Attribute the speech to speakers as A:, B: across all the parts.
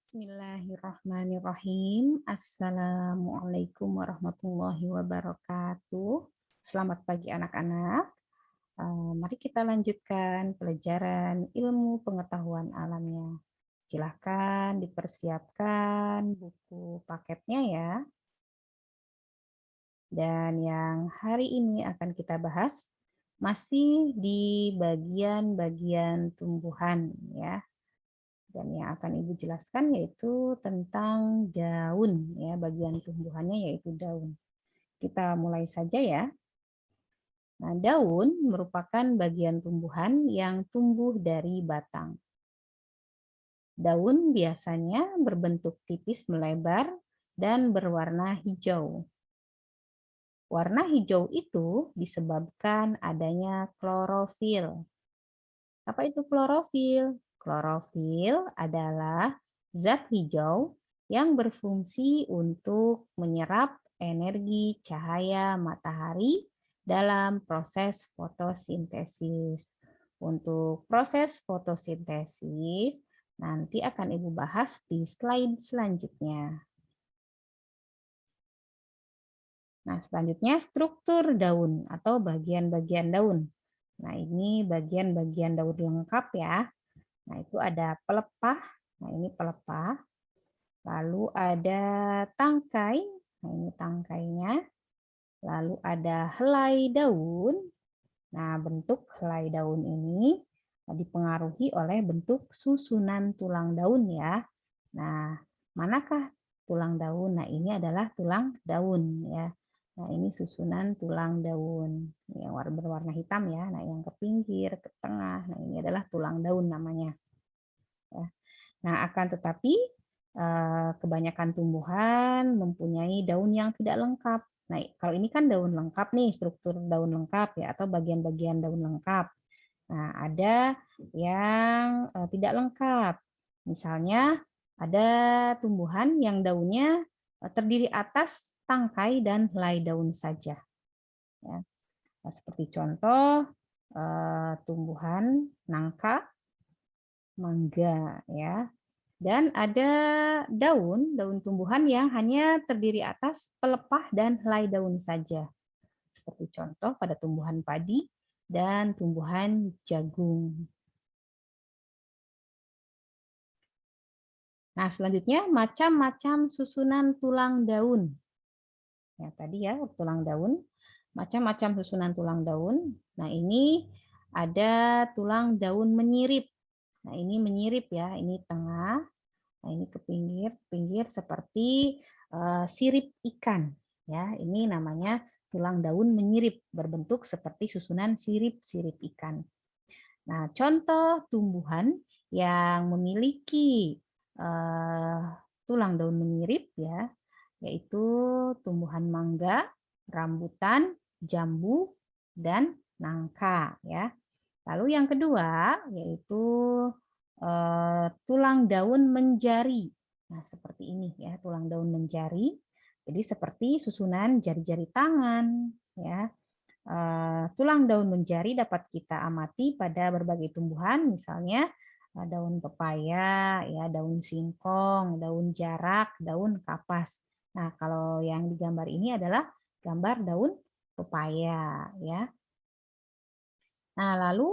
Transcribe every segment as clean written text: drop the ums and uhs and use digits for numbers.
A: Bismillahirrahmanirrahim. Assalamualaikum warahmatullahi wabarakatuh. Selamat pagi anak-anak. Mari kita lanjutkan pelajaran ilmu pengetahuan alamnya. Silahkan dipersiapkan buku paketnya ya. Dan yang hari ini akan kita bahas masih di bagian-bagian tumbuhan ya. Dan yang akan Ibu jelaskan yaitu tentang daun ya, bagian tumbuhannya yaitu daun. Kita mulai saja ya. Nah, daun merupakan bagian tumbuhan yang tumbuh dari batang. Daun biasanya berbentuk tipis melebar dan berwarna hijau. Warna hijau itu disebabkan adanya klorofil. Apa itu klorofil? Klorofil adalah zat hijau yang berfungsi untuk menyerap energi cahaya matahari dalam proses fotosintesis. Untuk proses fotosintesis nanti akan Ibu bahas di slide selanjutnya. Nah, selanjutnya struktur daun atau bagian-bagian daun. Nah, ini bagian-bagian daun lengkap ya. Nah, itu ada pelepah. Nah, ini pelepah. Lalu ada tangkai. Nah, ini tangkainya. Lalu ada helai daun. Nah, bentuk helai daun ini dipengaruhi oleh bentuk susunan tulang daun ya. Nah, manakah tulang daun? Nah, ini adalah tulang daun ya. Nah, ini susunan tulang daun yang berwarna hitam ya. Nah, yang ke pinggir, ke tengah. Nah, ini adalah tulang daun namanya. Ya. Nah, akan tetapi kebanyakan tumbuhan mempunyai daun yang tidak lengkap. Nah, kalau ini kan daun lengkap nih, struktur daun lengkap ya, atau bagian-bagian daun lengkap. Nah, ada yang tidak lengkap. Misalnya ada tumbuhan yang daunnya terdiri atas tangkai dan helai daun saja. Ya. Nah, seperti contoh tumbuhan nangka, mangga ya. Dan ada daun tumbuhan yang hanya terdiri atas pelepah dan helai daun saja. Seperti contoh pada tumbuhan padi dan tumbuhan jagung. Nah, selanjutnya macam-macam susunan tulang daun. Ya, tadi ya tulang daun, macam-macam susunan tulang daun. Nah, ini ada tulang daun menyirip. Nah, ini menyirip ya, ini tengah. Nah, ini ke pinggir seperti sirip ikan. Ya, ini namanya tulang daun menyirip, berbentuk seperti susunan sirip-sirip ikan. Nah, contoh tumbuhan yang memiliki tulang daun menyirip ya, yaitu tumbuhan mangga, rambutan, jambu, dan nangka ya. Lalu yang kedua yaitu tulang daun menjari. Nah, seperti ini ya, tulang daun menjari. Jadi seperti susunan jari-jari tangan ya. Tulang daun menjari dapat kita amati pada berbagai tumbuhan, misalnya daun pepaya, ya, daun singkong, daun jarak, daun kapas. Nah, kalau yang digambar ini adalah gambar daun pepaya, ya. Nah, lalu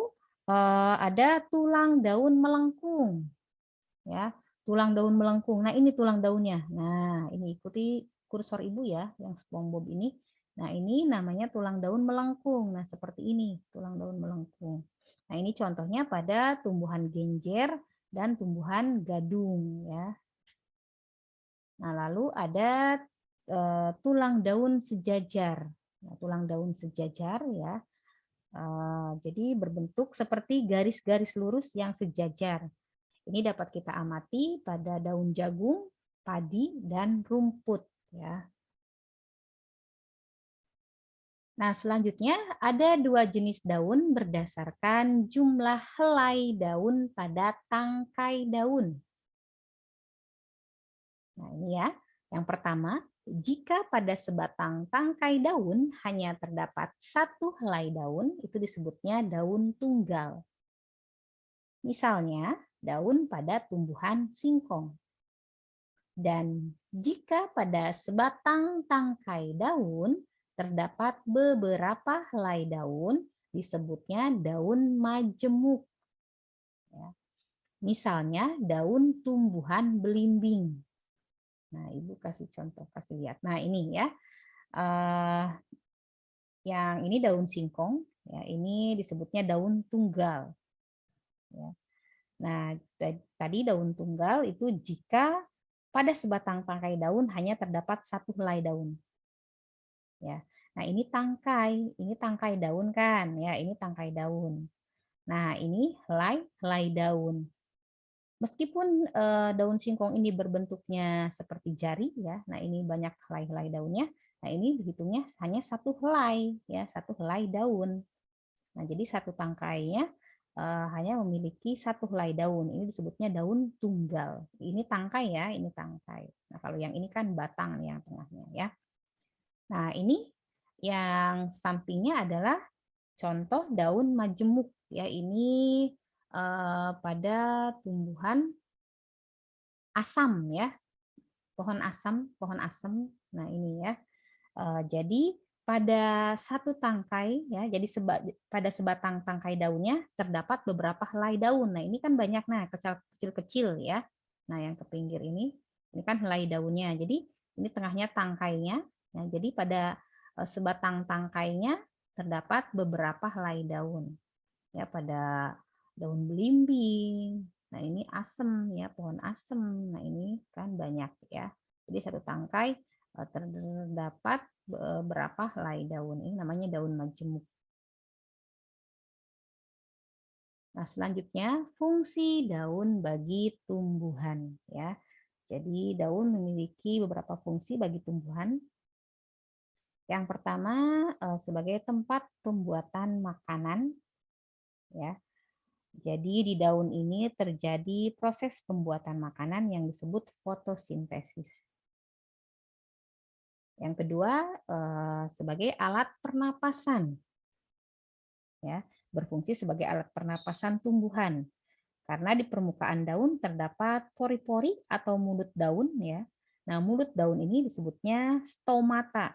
A: ada tulang daun melengkung, ya, tulang daun melengkung. Nah, ini tulang daunnya. Nah, ini ikuti kursor Ibu ya, yang SpongeBob ini. Nah, ini namanya tulang daun melengkung. Nah, seperti ini, tulang daun melengkung. Nah, ini contohnya pada tumbuhan genjer dan tumbuhan gadung ya. Nah, lalu ada tulang daun sejajar. Nah, tulang daun sejajar ya. Jadi berbentuk seperti garis-garis lurus yang sejajar. Ini dapat kita amati pada daun jagung, padi, dan rumput ya. Nah, selanjutnya ada dua jenis daun berdasarkan jumlah helai daun pada tangkai daun. Nah, ini ya. Yang pertama, jika pada sebatang tangkai daun hanya terdapat satu helai daun, itu disebutnya daun tunggal. Misalnya, daun pada tumbuhan singkong. Dan jika pada sebatang tangkai daun terdapat beberapa helai daun, disebutnya daun majemuk. Ya. Misalnya daun tumbuhan belimbing. Nah, Ibu kasih contoh, kasih lihat. Nah, ini ya. Yang ini daun singkong, ya, ini disebutnya daun tunggal. Ya. Nah, tadi daun tunggal itu jika pada sebatang tangkai daun hanya terdapat satu helai daun. Ya. Nah, ini tangkai daun kan, ya, ini tangkai daun. Nah, ini helai daun. Meskipun daun singkong ini berbentuknya seperti jari, ya, nah ini banyak helai-helai daunnya. Nah, ini dihitungnya hanya satu helai, ya, satu helai daun. Nah, jadi satu tangkainya hanya memiliki satu helai daun. Ini disebutnya daun tunggal. Ini tangkai ya, ini tangkai. Nah, kalau yang ini kan batang yang tengahnya ya. Nah, ini yang sampingnya adalah contoh daun majemuk ya. Ini pada tumbuhan asam ya. Pohon asam. Nah, ini ya. Jadi pada satu tangkai ya, jadi pada sebatang tangkai daunnya terdapat beberapa helai daun. Nah, ini kan banyak kecil-kecil ya. Nah, yang ke pinggir ini kan helai daunnya. Jadi ini tengahnya tangkainya. Nah, jadi pada sebatang tangkainya terdapat beberapa helai daun. Ya, pada daun belimbing. Nah, ini asem ya, pohon asem. Nah, ini kan banyak ya. Jadi satu tangkai terdapat beberapa helai daun. Ini namanya daun majemuk. Nah, selanjutnya fungsi daun bagi tumbuhan ya. Jadi daun memiliki beberapa fungsi bagi tumbuhan. Yang pertama sebagai tempat pembuatan makanan ya. Jadi di daun ini terjadi proses pembuatan makanan yang disebut fotosintesis. Yang kedua sebagai alat pernapasan. Ya, berfungsi sebagai alat pernapasan tumbuhan. Karena di permukaan daun terdapat pori-pori atau mulut daun ya. Nah, mulut daun ini disebutnya stomata.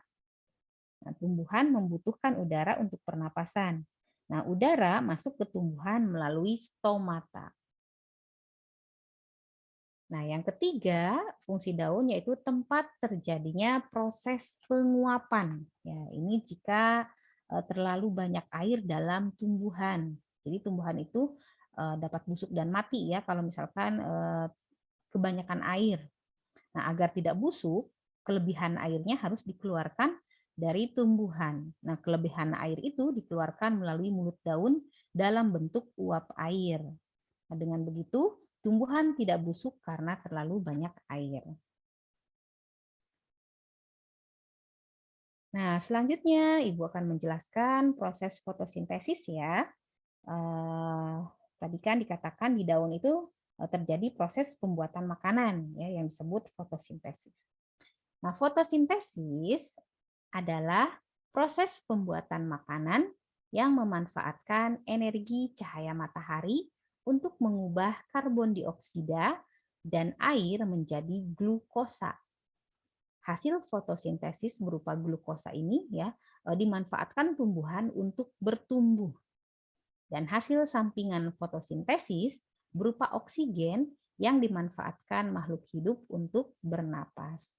A: Nah, tumbuhan membutuhkan udara untuk pernapasan. Nah, udara masuk ke tumbuhan melalui stomata. Nah, yang ketiga, fungsi daun yaitu tempat terjadinya proses penguapan. Ya, ini jika terlalu banyak air dalam tumbuhan. Jadi tumbuhan itu dapat busuk dan mati ya kalau misalkan kebanyakan air. Nah, agar tidak busuk, kelebihan airnya harus dikeluarkan dari tumbuhan. Nah, kelebihan air itu dikeluarkan melalui mulut daun dalam bentuk uap air. Nah, dengan begitu, tumbuhan tidak busuk karena terlalu banyak air. Nah, selanjutnya Ibu akan menjelaskan proses fotosintesis ya. Tadi kan dikatakan di daun itu terjadi proses pembuatan makanan ya yang disebut fotosintesis. Nah, fotosintesis adalah proses pembuatan makanan yang memanfaatkan energi cahaya matahari untuk mengubah karbon dioksida dan air menjadi glukosa. Hasil fotosintesis berupa glukosa ini ya dimanfaatkan tumbuhan untuk bertumbuh. Dan hasil sampingan fotosintesis berupa oksigen yang dimanfaatkan makhluk hidup untuk bernapas.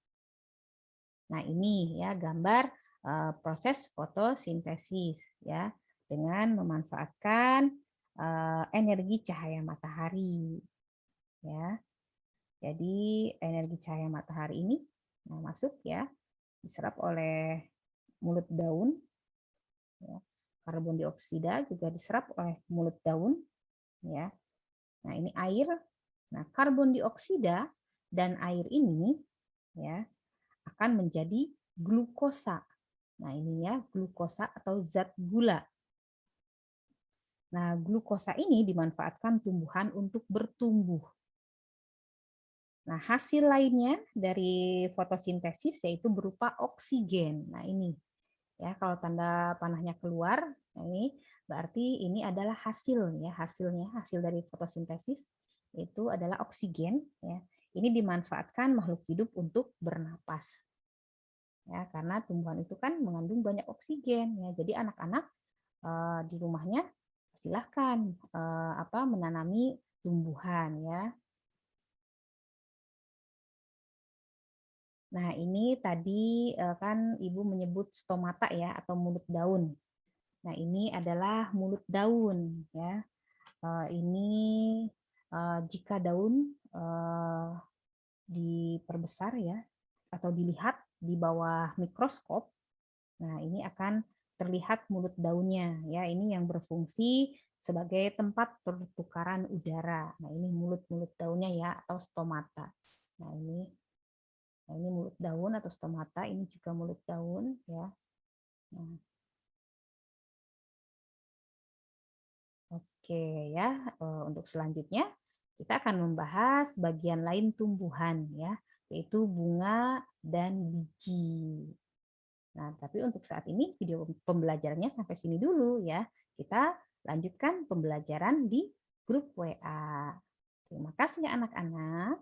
A: Nah, ini ya gambar proses fotosintesis ya dengan memanfaatkan energi cahaya matahari ya. Jadi energi cahaya matahari ini masuk ya diserap oleh mulut daun ya. Karbon dioksida juga diserap oleh mulut daun ya. Nah, ini air. Nah, karbon dioksida dan air ini ya akan menjadi glukosa. Nah, ini ya glukosa atau zat gula. Nah, glukosa ini dimanfaatkan tumbuhan untuk bertumbuh. Nah, hasil lainnya dari fotosintesis yaitu berupa oksigen. Nah, ini ya kalau tanda panahnya keluar, nah ini berarti ini adalah hasil ya, hasil dari fotosintesis itu adalah oksigen ya ini dimanfaatkan makhluk hidup untuk bernapas. Ya, karena tumbuhan itu kan mengandung banyak oksigen ya. Jadi anak-anak di rumahnya silahkan menanami tumbuhan ya. Nah, ini tadi kan Ibu menyebut stomata ya atau mulut daun. Nah, ini adalah mulut daun ya. Ini jika daun diperbesar ya atau dilihat di bawah mikroskop, nah ini akan terlihat mulut daunnya ya. Ini yang berfungsi sebagai tempat pertukaran udara. Nah, ini mulut-mulut daunnya ya atau stomata. Nah, ini mulut daun atau stomata, ini juga mulut daun ya. Nah, oke ya, untuk selanjutnya kita akan membahas bagian lain tumbuhan ya, yaitu bunga dan biji. Nah, tapi untuk saat ini video pembelajarannya sampai sini dulu ya. Kita lanjutkan pembelajaran di grup WA. Terima kasih ya anak-anak.